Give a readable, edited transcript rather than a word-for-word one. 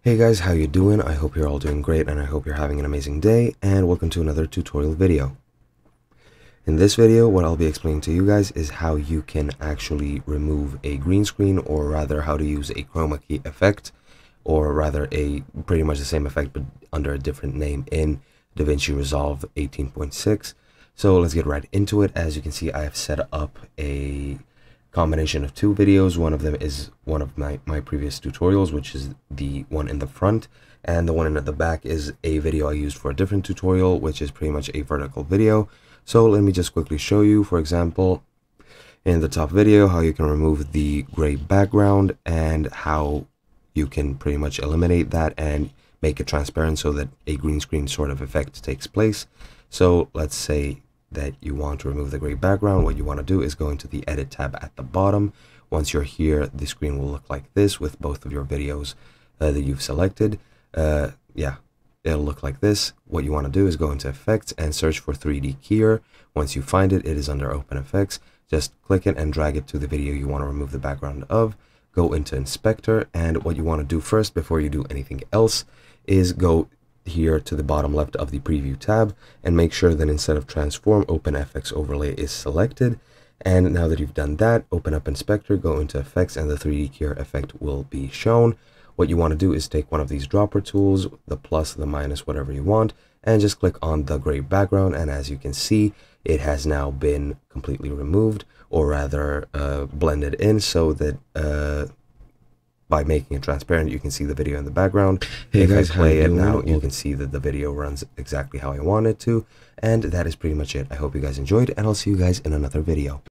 Hey guys, how you doing? I hope you're all doing great and I hope you're having an amazing day, and welcome to another tutorial video. In this video, what I'll be explaining to you guys is how you can actually remove a green screen, or rather how to use a chroma key effect, or rather a pretty much the same effect but under a different name in Davinci Resolve 18.6. So let's get right into it. As you can see, I have set up a combination of two videos. One of them is one of my previous tutorials, which is the one in the front, and the one in the back is a video I used for a different tutorial, which is pretty much a vertical video. So let me just quickly show you, for example, in the top video, how you can remove the gray background and how you can pretty much eliminate that and make it transparent so that a green screen sort of effect takes place. So let's say that you want to remove the gray background. What you want to do is go into the edit tab at the bottom. Once you're here, the screen will look like this with both of your videos that you've selected. Yeah, it'll look like this. What you want to do is go into effects and search for 3D keyer. Once you find it, it is under open effects. Just click it and drag it to the video you want to remove the background of. Go into inspector, and what you want to do first before you do anything else is go here to the bottom left of the preview tab and make sure that instead of transform, open FX overlay is selected. And now that you've done that, open up inspector, go into effects, and the 3D keyer effect will be shown. What you want to do is take one of these dropper tools, the plus, the minus, whatever you want, and just click on the gray background, and as you can see, it has now been completely removed, or rather blended in, so that by making it transparent, you can see the video in the background. Hey guys, I play it now, you can see that the video runs exactly how I want it to, and that is pretty much it. I hope you guys enjoyed, and I'll see you guys in another video.